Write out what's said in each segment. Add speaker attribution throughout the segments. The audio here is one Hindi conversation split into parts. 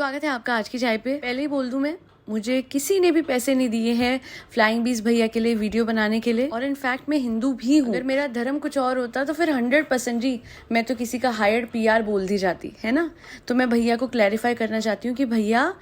Speaker 1: स्वागत है आपका आज की चाय पे। पहले ही बोल दूं मैं, मुझे किसी ने भी पैसे नहीं दिए हैं फ्लाइंग बीस भैया के लिए वीडियो बनाने के लिए। और इनफैक्ट मैं हिंदू भी हूँ। अगर मेरा धर्म कुछ और होता तो फिर 100% जी मैं तो किसी का हायर्ड पीआर बोल दी जाती है ना। तो मैं भैया को क्लैरिफाई करना चाहती हूँ कि भैया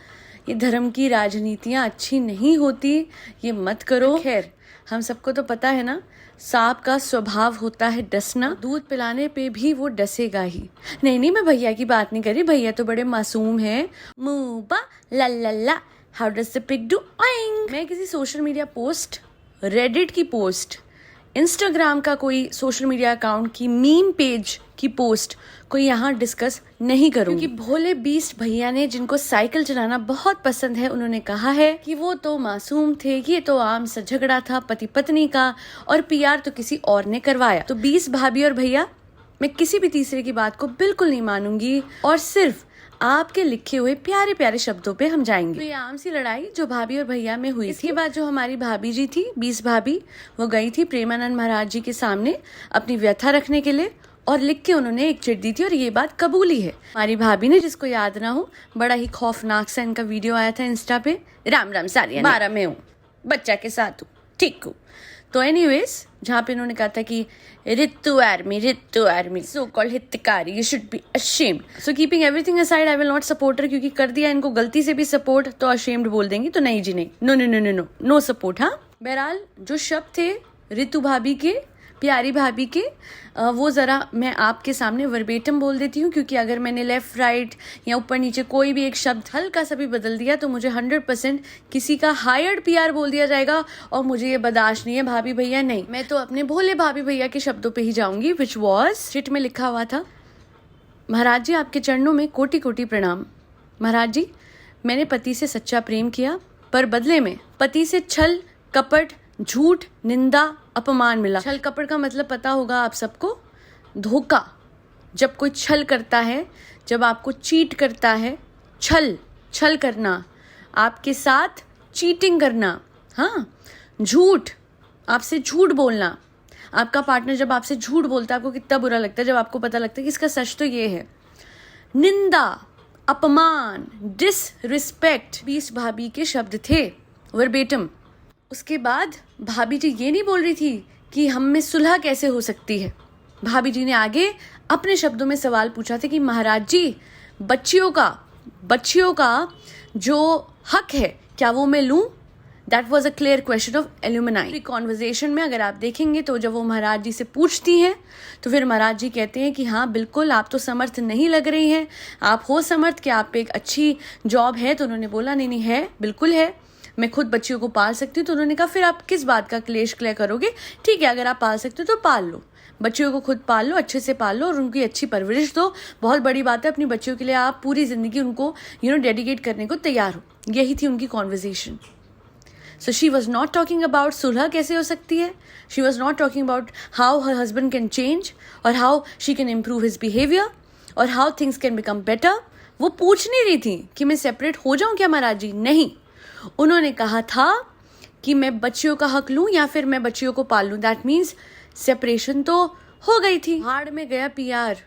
Speaker 1: ये धर्म की राजनीतियाँ अच्छी नहीं होती, ये मत करो। खैर हम सबको तो पता है ना, सांप का स्वभाव होता है डसना, दूध पिलाने पे भी वो डसेगा ही। नहीं मैं भैया की बात नहीं करी, भैया तो बड़े मासूम हैं। Mooba la la la, how does the pig do oink. मैं किसी सोशल मीडिया पोस्ट, रेडिट की पोस्ट, इंस्टाग्राम का कोई सोशल मीडिया अकाउंट की मीम पेज की पोस्ट कोई यहाँ डिस्कस नहीं करूंगी, क्योंकि भोले बीस्ट भैया ने, जिनको साइकिल चलाना बहुत पसंद है, उन्होंने कहा है कि वो तो मासूम थे, ये तो आम सा झगड़ा था पति पत्नी का और पीआर तो किसी और ने करवाया। तो बीस्ट भाभी और भैया, मैं किसी भी तीसरे की बात को बिल्कुल नहीं मानूंगी और सिर्फ आपके लिखे हुए प्यारे प्यारे शब्दों पे हम जाएंगे। तो ये आम सी लड़ाई जो भाभी और भैया में हुई, इसके बाद जो हमारी भाभी जी थी, बीस भाभी, वो गई थी प्रेमानंद महाराज जी के सामने अपनी व्यथा रखने के लिए और लिख के उन्होंने एक चिट दी थी और ये बात कबूली है। हमारी भाभी ने, जिसको याद ना हो, बड़ा ही खौफनाक सा इनका वीडियो आया था इंस्टा पे, राम राम सारिया 12 में हूँ, बच्चा के साथ हूँ, ठीक हूँ। तो एनीवेज, जहाँ पे इन्होंने कहा था कि रितु आर्मी सो कॉल्ड हितकारी, you should be ashamed. So keeping everything aside, I will not support her, क्योंकि कर दिया इनको गलती से भी सपोर्ट तो अशेम्ड बोल देंगी, तो नहीं जी नहीं, no no no no no no support. हाँ, बहरहाल जो शब्द थे रितु भाभी के, प्यारी भाभी के, वो ज़रा मैं आपके सामने वर्बेटम बोल देती हूँ, क्योंकि अगर मैंने लेफ़्ट राइट या ऊपर नीचे कोई भी एक शब्द हल्का सा भी बदल दिया तो मुझे 100% किसी का हायर्ड पीआर बोल दिया जाएगा और मुझे ये बर्दाश्त नहीं है भाभी भैया। नहीं, मैं तो अपने भोले भाभी भैया के शब्दों पे ही जाऊंगी, विच वॉज चिट में लिखा हुआ था, महाराज जी आपके चरणों में कोटि कोटि प्रणाम। महाराज जी, मैंने पति से सच्चा प्रेम किया, पर बदले में पति से छल कपट झूठ निंदा अपमान मिला। छल कपट का मतलब पता होगा आप सबको, धोखा। जब कोई छल करता है, जब आपको चीट करता है, छल करना, आपके साथ चीटिंग करना। हाँ, झूठ, आपसे झूठ बोलना। आपका पार्टनर जब आपसे झूठ बोलता है, आपको कितना बुरा लगता है जब आपको पता लगता है कि इसका सच तो ये है। निंदा, अपमान, डिसरिस्पेक्ट, बीस भाभी के शब्द थे वर्बेटम। उसके बाद भाभी जी ये नहीं बोल रही थी कि हम में सुलह कैसे हो सकती है। भाभी जी ने आगे अपने शब्दों में सवाल पूछा था कि महाराज जी, बच्चियों का जो हक है क्या वो मैं लूं? That was a clear question of alumni. Conversation में अगर आप देखेंगे तो जब वो महाराज जी से पूछती हैं तो फिर महाराज जी कहते हैं कि हाँ बिल्कुल, आप तो समर्थ नहीं लग रही हैं, आप हो समर्थ, कि आप पे एक अच्छी जॉब है? तो उन्होंने बोला नहीं है, बिल्कुल है, मैं खुद बच्चियों को पाल सकती हूँ। तो उन्होंने कहा फिर आप किस बात का क्लेश क्लियर करोगे? ठीक है, अगर आप पाल सकते हो तो पाल लो, बच्चियों को खुद पाल लो, अच्छे से पाल लो और उनकी अच्छी परवरिश दो। बहुत बड़ी बात है, अपनी बच्चियों के लिए आप पूरी जिंदगी उनको डेडिकेट करने को तैयार हो। यही थी उनकी conversation. So she was not talking about सुलह कैसे हो सकती है, she was not talking about how her husband can change और how she can improve his behaviour और how things can become better. वो पूछ नहीं रही थी कि मैं सेपरेट हो जाऊं क्या महाराज जी, नहीं। उन्होंने कहा था कि मैं बच्चियों का हक लूं या फिर मैं बच्चियों को पाल लूं। दैट मीन्स सेपरेशन तो हो गई थी। भाड़ में गया पीआर,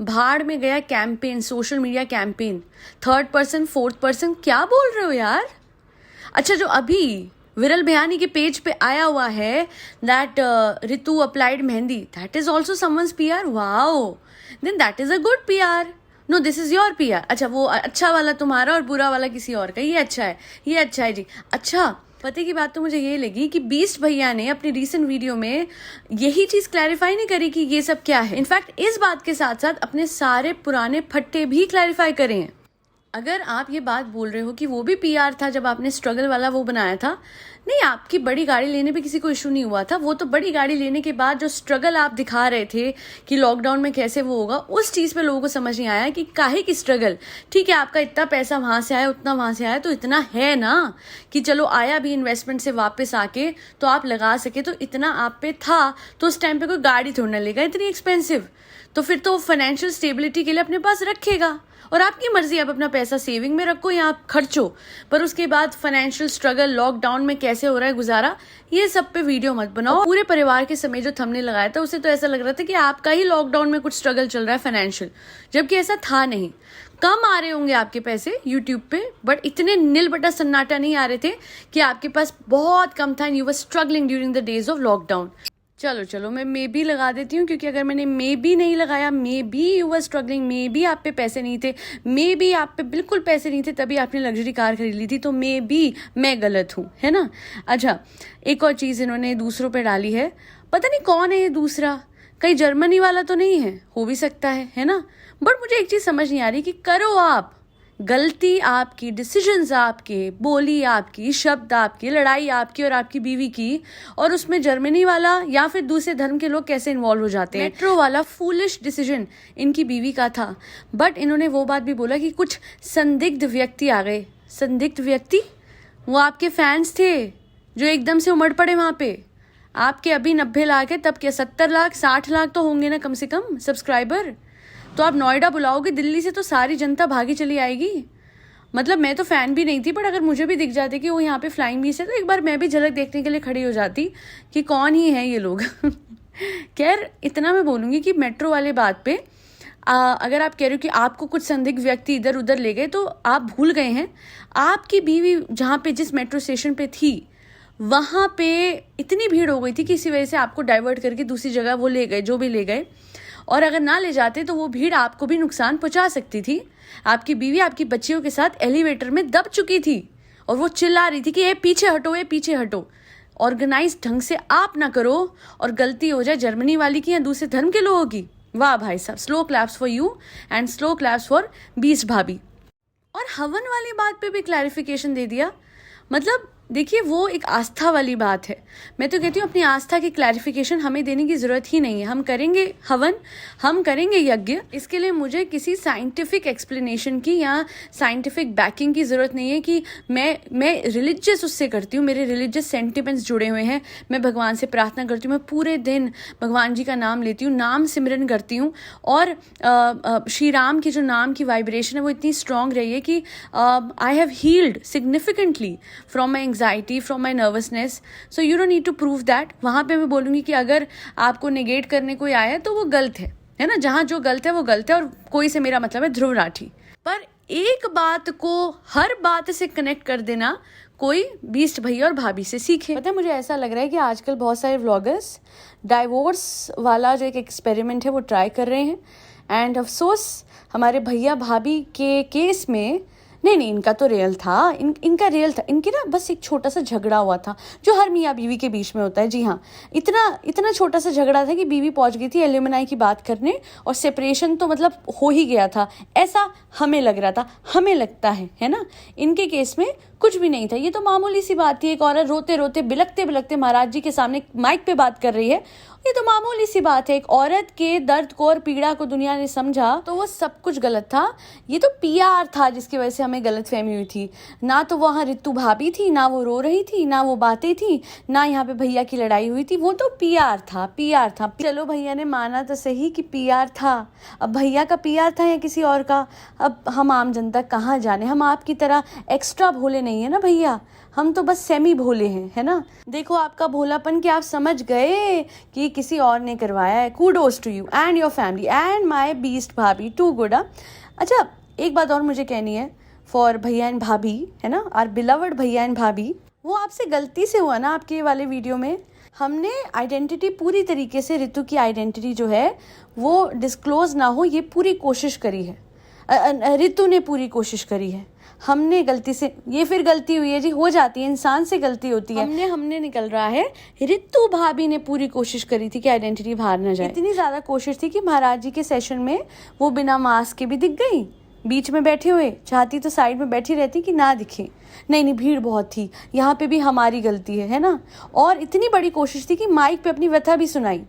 Speaker 1: भाड़ में गया campaign, social media campaign. Third person fourth person क्या बोल रहे हो यार? अच्छा, जो अभी विरल बयानी के पेज पे आया हुआ है that Ritu applied mehndi, that is also someone's PR. Wow, then that is a good PR. No, this is your PR. अच्छा, वो अच्छा वाला तुम्हारा और बुरा वाला किसी और का, ये अच्छा है जी। अच्छा, पते की बात तो मुझे ये लगी कि बीस्ट भैया ने अपनी रीसेंट वीडियो में यही चीज क्लैरिफाई नहीं करी कि ये सब क्या है। इनफैक्ट इस बात के साथ साथ अपने सारे पुराने फट्टे भी क्लैरिफाई करे हैं। अगर आप ये बात बोल रहे हो कि वो भी पीआर था जब आपने स्ट्रगल वाला वो बनाया था, नहीं, आपकी बड़ी गाड़ी लेने पे किसी को इशू नहीं हुआ था। वो तो बड़ी गाड़ी लेने के बाद जो स्ट्रगल आप दिखा रहे थे कि लॉकडाउन में कैसे वो होगा, उस चीज़ पे लोगों को समझ नहीं आया कि काहे की स्ट्रगल। ठीक है, आपका इतना पैसा वहाँ से आया, उतना वहाँ से आया, तो इतना है ना कि चलो आया भी इन्वेस्टमेंट से वापस आके तो आप लगा सके, तो इतना आप पे था। तो उस टाइम पे कोई गाड़ी थोड़ा ना लेगा इतनी एक्सपेंसिव, तो फिर तो फाइनेंशियल स्टेबिलिटी के लिए अपने पास रखेगा। और आपकी मर्जी, आप अपना पैसा सेविंग में रखो या आप खर्चो, पर उसके बाद फाइनेंशियल स्ट्रगल, लॉकडाउन में कैसे हो रहा है गुजारा, ये सब पे वीडियो मत बनाओ। पूरे परिवार के समय जो थंबनेल लगाया था उसे तो ऐसा लग रहा था कि आपका ही लॉकडाउन में कुछ स्ट्रगल चल रहा है फाइनेंशियल, जबकि ऐसा था नहीं। कम आ रहे होंगे आपके पैसे यूट्यूब पे, बट इतने नील बटा सन्नाटा नहीं आ रहे थे कि आपके पास बहुत कम था and you were struggling during the days of lockdown. चलो मैं मे बी लगा देती हूँ, क्योंकि अगर मैंने मे बी नहीं लगाया, may be you were struggling, may be आप पे पैसे नहीं थे, मे बी आप पे बिल्कुल पैसे नहीं थे तभी आपने लग्जरी कार खरीद ली थी, तो मे बी मैं गलत हूँ, है ना। अच्छा, एक और चीज़ इन्होंने दूसरों पे डाली है, पता नहीं कौन है ये दूसरा, कहीं जर्मनी वाला तो नहीं है, हो भी सकता है ना। बट मुझे एक चीज़ समझ नहीं आ रही कि करो आप, गलती आपकी, डिसीजंस आपके, बोली आपकी, शब्द आपके, लड़ाई आपकी और आपकी बीवी की, और उसमें जर्मनी वाला या फिर दूसरे धर्म के लोग कैसे इन्वॉल्व हो जाते हैं। मेट्रो वाला फूलिश डिसीजन इनकी बीवी का था, बट इन्होंने वो बात भी बोला कि कुछ संदिग्ध व्यक्ति आ गए। संदिग्ध व्यक्ति वो आपके फैंस थे जो एकदम से उमड़ पड़े वहाँ पे। आपके अभी 90 लाख है, तब क्या 70 लाख 60 लाख तो होंगे ना कम से कम सब्सक्राइबर। तो आप नोएडा बुलाओगे, दिल्ली से तो सारी जनता भागी चली आएगी। मतलब मैं तो फ़ैन भी नहीं थी, बट अगर मुझे भी दिख जाते कि वो यहाँ पे फ्लाइंग बीस है तो एक बार मैं भी झलक देखने के लिए खड़ी हो जाती कि कौन ही है ये लोग। खैर, इतना मैं बोलूँगी कि मेट्रो वाले बात पे अगर आप कह रहे हो कि आपको कुछ संदिग्ध व्यक्ति इधर उधर ले गए, तो आप भूल गए हैं आपकी बीवी जहाँ पे जिस मेट्रो स्टेशन पे थी वहाँ पे इतनी भीड़ हो गई थी कि इसी वजह से आपको डाइवर्ट करके दूसरी जगह वो ले गए, जो भी ले गए। और अगर ना ले जाते तो वो भीड़ आपको भी नुकसान पहुंचा सकती थी। आपकी बीवी आपकी बच्चियों के साथ एलिवेटर में दब चुकी थी और वो चिल्ला रही थी कि ये पीछे हटो, ये पीछे हटो। ऑर्गेनाइज ढंग से आप ना करो और गलती हो जाए जर्मनी वाली की या दूसरे धर्म के लोगों की, वाह भाई साहब, slow claps for you and slow claps for beast bhabhi. और हवन वाली बात पे भी क्लैरिफिकेशन दे दिया। मतलब देखिए, वो एक आस्था वाली बात है। मैं तो कहती हूँ अपनी आस्था की क्लैरिफिकेशन हमें देने की ज़रूरत ही नहीं है। हम करेंगे हवन, हम करेंगे यज्ञ, इसके लिए मुझे किसी साइंटिफिक एक्सप्लेनेशन की या साइंटिफिक बैकिंग की ज़रूरत नहीं है कि मैं रिलीजियस उससे करती हूँ, मेरे रिलीजियस सेंटिमेंट्स जुड़े हुए हैं, मैं भगवान से प्रार्थना करती हूँ, मैं पूरे दिन भगवान जी का नाम लेती हूँ, नाम सिमरन करती हूँ। और श्री राम की जो नाम की वाइब्रेशन है वो इतनी स्ट्रॉन्ग रही है कि I have healed significantly from my anxiety, from my nervousness. So you don't need to prove that. वहाँ पे मैं बोलूँगी कि अगर आपको नेगेट करने कोई आया तो वो गलत है ना। जहाँ जो गलत है वो गलत है, और कोई से मेरा मतलब है ध्रुव राठी। पर एक बात को हर बात से कनेक्ट कर देना कोई बीस्ट भैया और भाभी से सीखे। पता है, मुझे ऐसा लग रहा है कि आजकल बहुत सारे व्लॉगर्स डाइवोर्स वाला जो एक एक्सपेरिमेंट है वो ट्राई कर रहे हैं। एंड अफसोस हमारे भैया भाभी के केस में नहीं, इनका तो रियल था, इनका रियल था। इनकी ना बस एक छोटा सा झगड़ा हुआ था जो हर मियाँ बीवी के बीच में होता है। जी हाँ, इतना छोटा सा झगड़ा था कि बीवी पहुंच गई थी एल्यूमिनाई की बात करने और सेपरेशन तो मतलब हो ही गया था, ऐसा हमें लग रहा था, हमें लगता है ना। इनके केस में कुछ भी नहीं था, ये तो मामूली सी बात थी। एक औरत रोते रोते बिलखते बिलखते महाराज जी के सामने माइक पे बात कर रही है, ये तो मामूली सी बात है। एक औरत के दर्द को और पीड़ा को दुनिया ने समझा तो वो सब कुछ गलत था। ये तो पीआर था जिसकी वजह से हमें गलत फहमी हुई थी। ना तो वहाँ रितु भाभी थी, ना वो रो रही थी, ना वो बातें थी, ना यहाँ पे भैया की लड़ाई हुई थी। वो तो पीआर था। चलो भैया ने माना तो सही कि पीआर था। अब भैया का पीआर था या किसी और का, अब हम आम जनता कहाँ जाने। हम आपकी तरह एक्स्ट्रा भोले नहीं है ना भैया, हम तो बस सेमी भोले हैं, है ना। देखो आपका भोलापन कि आप समझ गए कि किसी और ने करवाया है। Kudos to you and your family and my beast bhabhi, too good. अच्छा, एक बात और मुझे कहनी है फॉर भैया एंड भाभी, है ना, आर बिलवर्ड भैया एंड भाभी। वो आपसे गलती से हुआ ना आपके वाले वीडियो में। हमने आइडेंटिटी पूरी तरीके से, ऋतु की आइडेंटिटी जो है वो डिस्क्लोज ना हो, ये पूरी कोशिश करी है। ऋतु ने पूरी कोशिश करी है। हमने गलती से, ये फिर गलती हुई है जी, हो जाती है, इंसान से गलती होती है। हमने निकल रहा है। ऋतु भाभी ने पूरी कोशिश करी थी कि आइडेंटिटी बाहर न जाए। इतनी ज्यादा कोशिश थी कि महाराज जी के सेशन में वो बिना मास्क के भी दिख गई, बीच में बैठे हुए। चाहती तो साइड में बैठी रहती कि ना दिखे। नहीं, भीड़ बहुत थी, यहाँ पे भी हमारी गलती है ना। और इतनी बड़ी कोशिश थी कि माइक पे अपनी व्यथा भी सुनाई,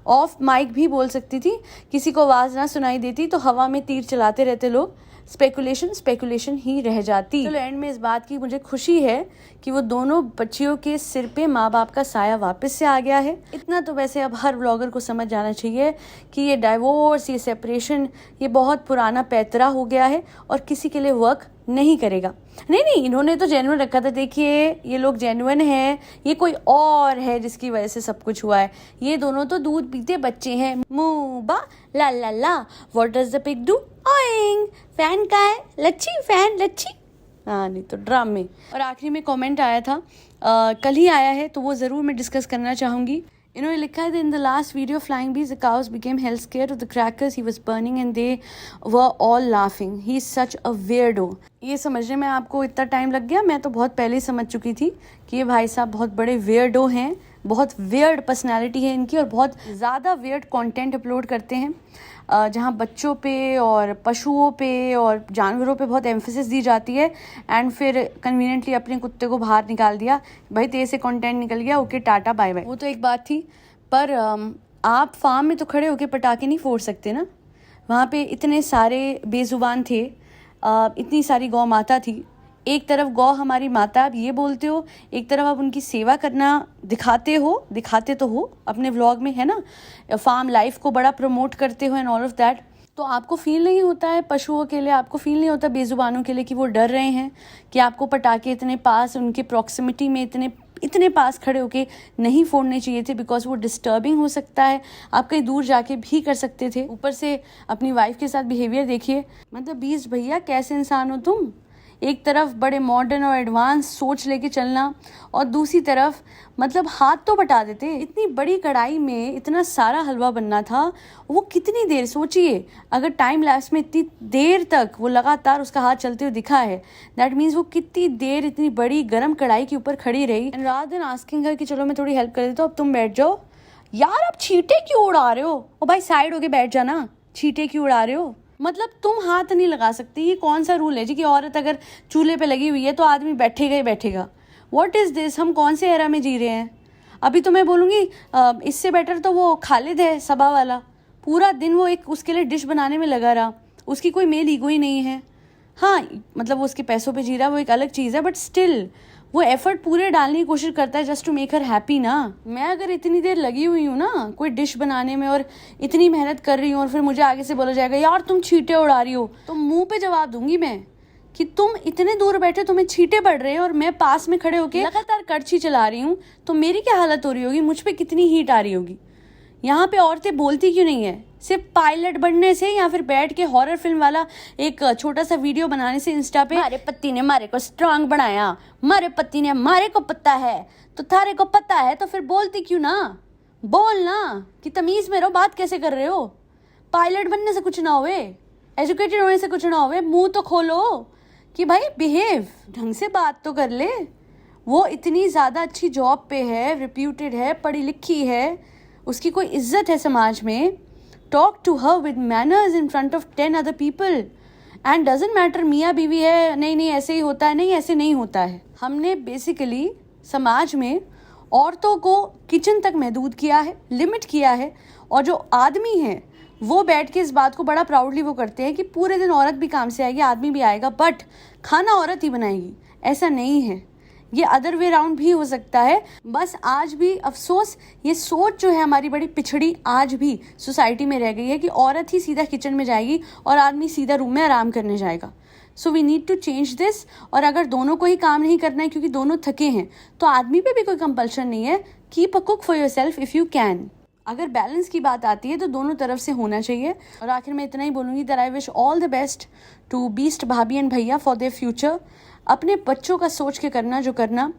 Speaker 1: ऑफ माइक भी बोल सकती थी। किसी को आवाज़ ना सुनाई देती तो हवा में तीर चलाते रहते लोग, स्पेकुलेशन ही रह जाती। चलो एंड में इस बात की मुझे खुशी है कि वो दोनों बच्चियों के सिर पे माँ बाप का साया वापस से आ गया है। इतना तो वैसे अब हर व्लॉगर को समझ जाना चाहिए कि ये डाइवोर्स, ये सेपरेशन, ये बहुत पुराना पैतरा हो गया है और किसी के लिए वर्क नहीं करेगा। नहीं, इन्होंने तो जेन्युइन रखा था। देखिए ये लोग जेन्युइन हैं, ये कोई और है जिसकी वजह से सब कुछ हुआ है। ये दोनों तो दूध पीते बच्चे हैं। Mooba la la la, what does the pig do? Oink. Fan का है लच्छी, फैन लच्छी। हाँ नहीं तो ड्रामे। और आखिरी में कमेंट आया था, कल ही आया है तो वो ज़रूर मैं डिस्कस करना चाहूँगी। इन्होंने लिखा है in the last video flying bees the cows became health scare of the crackers he was burning and they were all laughing, he is such a weirdo. ये समझने में आपको इतना टाइम लग गया? मैं तो बहुत पहले ही समझ चुकी थी कि ये भाई साहब बहुत बड़े वियर्डो हैं, बहुत वियर्ड पर्सनैलिटी है इनकी और बहुत ज़्यादा वियर्ड कंटेंट अपलोड करते हैं जहाँ बच्चों पे और पशुओं पे और जानवरों पे बहुत एम्फेसिस दी जाती है एंड फिर कन्वीनियंटली अपने कुत्ते को बाहर निकाल दिया, भाई तेरे से कंटेंट निकल गया, ओके टाटा बाय बाय। वो तो एक बात थी, पर आप फार्म में तो खड़े होके पटाखे नहीं फोड़ सकते ना। वहाँ पे इतने सारे बेजुबान थे, इतनी सारी गौ माता थी। एक तरफ गौ हमारी माता आप ये बोलते हो, एक तरफ आप उनकी सेवा करना दिखाते तो हो अपने व्लॉग में, है ना, फार्म लाइफ को बड़ा प्रमोट करते हो एंड ऑल ऑफ दैट। तो आपको फील नहीं होता है पशुओं के लिए, आपको फील नहीं होता बेजुबानों के लिए कि वो डर रहे हैं कि आपको पटाखे इतने पास, उनके प्रॉक्सिमिटी में इतने पास खड़े होके नहीं फोड़ने चाहिए थे बिकॉज वो डिस्टर्बिंग हो सकता है। आप कहीं दूर जाके भी कर सकते थे। ऊपर से अपनी वाइफ के साथ बिहेवियर देखिए, मतलब बीस भैया कैसे इंसान हो तुम। एक तरफ बड़े मॉडर्न और एडवांस सोच लेके चलना और दूसरी तरफ मतलब हाथ तो बटा देते। इतनी बड़ी कढ़ाई में इतना सारा हलवा बनना था, वो कितनी देर, सोचिए अगर टाइम लैप्स में इतनी देर तक वो लगातार उसका हाथ चलते हुए दिखा है, दैट मीन्स वो कितनी देर इतनी बड़ी गर्म कढ़ाई के ऊपर खड़ी रही। एंड रादर देन आस्किंग हर कि चलो मैं थोड़ी हेल्प कर देता हूँ, अब तुम बैठ जाओ। यार आप छींटे क्यों उड़ा रहे हो? ओ भाई साइड होके बैठ जाना, छींटे क्यों उड़ा रहे हो? मतलब तुम हाथ नहीं लगा सकती। ये कौन सा रूल है जी कि औरत अगर चूल्हे पे लगी हुई है तो आदमी बैठेगा ही बैठेगा? What is this? हम कौन से एरा में जी रहे हैं? अभी तो मैं बोलूँगी इससे बेटर तो वो खालिद है सबा वाला, पूरा दिन वो एक उसके लिए डिश बनाने में लगा रहा, उसकी कोई मेल ईगो ही नहीं है। हाँ मतलब वो उसके पैसों पे जी रहा, वो एक अलग चीज़ है, बट स्टिल वो एफर्ट पूरे डालने की कोशिश करता है just to make her happy ना। मैं अगर इतनी देर लगी हुई हूँ ना कोई डिश बनाने में और इतनी मेहनत कर रही हूँ और फिर मुझे आगे से बोला जाएगा यार तुम छींटे उड़ा रही हो, तो मुंह पे जवाब दूंगी मैं कि तुम इतने दूर बैठे, तुम्हें छींटे पड़ रहे हैं और मैं पास में खड़े होके लगातार कड़छी चला रही हूँ, तो मेरी क्या हालत हो रही होगी, मुझ पे कितनी हीट आ रही होगी। यहाँ पे औरतें बोलती क्यों नहीं है? सिर्फ पायलट बनने से या फिर बैठ के हॉरर फिल्म वाला एक छोटा सा वीडियो बनाने से इंस्टा पे, मारे पति ने मारे को स्ट्रांग बनाया, मारे पति ने मारे को पता है तो थारे को पता है, तो फिर बोलती क्यों ना? बोल ना कि तमीज में रहो, बात कैसे कर रहे हो? पायलट बनने से कुछ ना होवे, एजुकेटेड होने से कुछ ना होवे, मुंह तो खोलो कि भाई बिहेव, ढंग से बात तो कर ले। वो इतनी ज़्यादा अच्छी जॉब पे है, रिप्यूटेड है, पढ़ी लिखी है, उसकी कोई इज्जत है समाज में। Talk to her with manners in front of 10 other people and doesn't matter मियाँ बीवी है, नहीं ऐसे ही होता है, नहीं ऐसे नहीं होता है। हमने बेसिकली समाज में औरतों को किचन तक महदूद किया है, लिमिट किया है, और जो आदमी हैं वो बैठ के इस बात को बड़ा प्राउडली वो करते हैं कि पूरे दिन औरत भी काम से आएगी, आदमी भी आएगा, बट खाना औरत ही बनाएगी। ऐसा नहीं है, ये अदर वे राउंड भी हो सकता है। बस आज भी अफसोस ये सोच जो है हमारी बड़ी पिछड़ी आज भी सोसाइटी में रह गई है कि औरत ही सीधा किचन में जाएगी और आदमी सीधा रूम में आराम करने जाएगा। So we need to change this. और अगर दोनों को ही काम नहीं करना है क्योंकि दोनों थके हैं, तो आदमी पे भी कोई कंपल्शन नहीं है। Keep a cook for your self if you can. अगर बैलेंस की बात आती है तो दोनों तरफ से होना चाहिए। और आखिर में इतना ही बोलूँगी that I wish all the best to beast bhabhi and bhaiya for their future. अपने बच्चों का सोच के करना जो करना,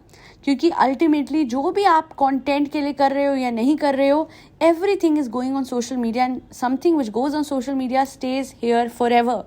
Speaker 1: क्योंकि अल्टीमेटली जो भी आप कंटेंट के लिए कर रहे हो या नहीं कर रहे हो, everything is going on social media and something which goes on social media stays here forever.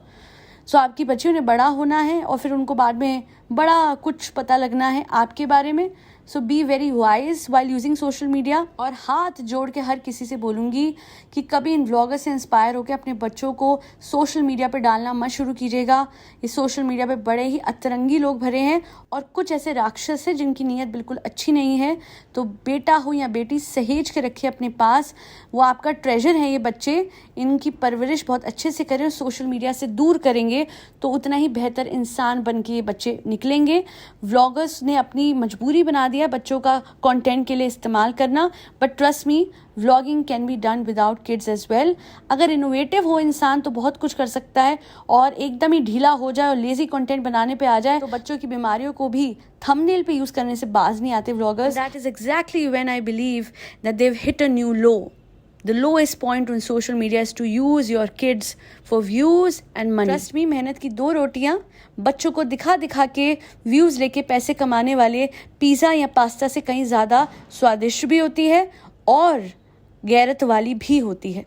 Speaker 1: सो आपकी बच्चियों ने बड़ा होना है और फिर उनको बाद में बड़ा कुछ पता लगना है आपके बारे में। So be very wise while using social media. और हाथ जोड़ के हर किसी से बोलूँगी कि कभी इन व्लॉगर से इंस्पायर होकर अपने बच्चों को सोशल मीडिया पे डालना मत शुरू कीजिएगा। इस सोशल मीडिया पे बड़े ही अतरंगी लोग भरे हैं और कुछ ऐसे राक्षस हैं जिनकी नीयत बिल्कुल अच्छी नहीं है। तो बेटा हो या बेटी, सहेज के रखिए अपने पास, वो आपका ट्रेजर है। ये बच्चे, इनकी परवरिश बहुत अच्छे से करें। सोशल मीडिया से दूर करेंगे तो उतना ही बेहतर इंसान बन के ये बच्चे निकलेंगे। व्लॉगर्स ने अपनी मजबूरी बना दिया बच्चों का कंटेंट के लिए इस्तेमाल करना, but trust me, vlogging can be done without kids as well. अगर इनोवेटिव हो इंसान तो बहुत कुछ कर सकता है, और एकदम ही ढीला हो जाए और लेजी कंटेंट बनाने पे आ जाए तो बच्चों की बीमारियों को भी थंबनेल पे यूज करने से बाज नहीं आते vloggers. That is exactly when I believe that they have hit a new low. The lowest point on social media is to use your kids for views and money. Trust me, मेहनत की 2 रोटियां बच्चों को दिखा दिखा के व्यूज लेके पैसे कमाने वाले पिज़्ज़ा या पास्ता से कहीं ज़्यादा स्वादिष्ट भी होती है और गैरत वाली भी होती है।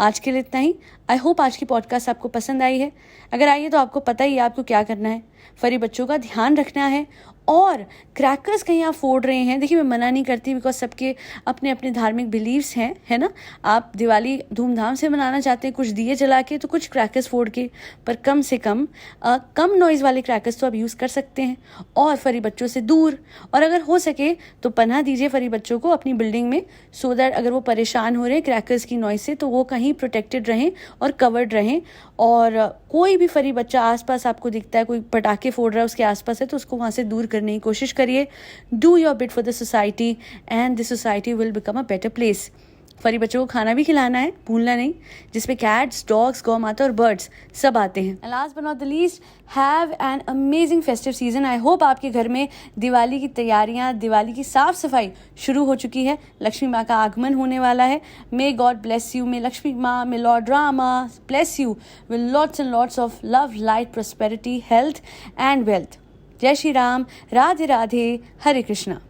Speaker 1: आज के लिए इतना ही। आई होप आज की पॉडकास्ट आपको पसंद आई है। अगर आई है तो आपको पता ही है आपको क्या करना है। फरी बच्चों का ध्यान रखना है, और क्रैकर्स कहीं आप फोड़ रहे हैं, देखिए मैं मना नहीं करती, बिकॉज सबके अपने अपने धार्मिक बिलीव्स हैं, है ना। आप दिवाली धूमधाम से मनाना चाहते हैं, कुछ दिए जला के तो कुछ क्रैकर्स फोड़ के, पर कम से कम कम नॉइज़ वाले क्रैकर्स तो आप यूज़ कर सकते हैं। और फरी बच्चों से दूर, और अगर हो सके तो पनाह दीजिए फरी बच्चों को अपनी बिल्डिंग में, सो दैट अगर वो परेशान हो रहे हैं क्रैकर्स की नॉइज़ से तो वो कहीं प्रोटेक्टेड रहें और कवर्ड रहें। और कोई भी फरी बच्चा आसपास आपको दिखता है, कोई पटाखे फोड़ रहा है उसके आसपास है, तो उसको वहाँ से दूर करने की कोशिश करिए। Do your bit for the society and this society will become a better place. फरी बच्चों को खाना भी खिलाना है, भूलना नहीं, जिसमें कैट्स, डॉग्स, गौ माता और बर्ड्स सब आते हैं। And last but not the least, have an amazing festive season. I hope आपके घर में दिवाली की तैयारियां, दिवाली की साफ सफाई शुरू हो चुकी है। लक्ष्मी माँ का आगमन होने वाला है। May God bless you, may Lakshmi माँ, may lord Rama bless you with lots and lots of love, light, prosperity, health and wealth. जय श्री राम, राधे राधे, हरे कृष्णा।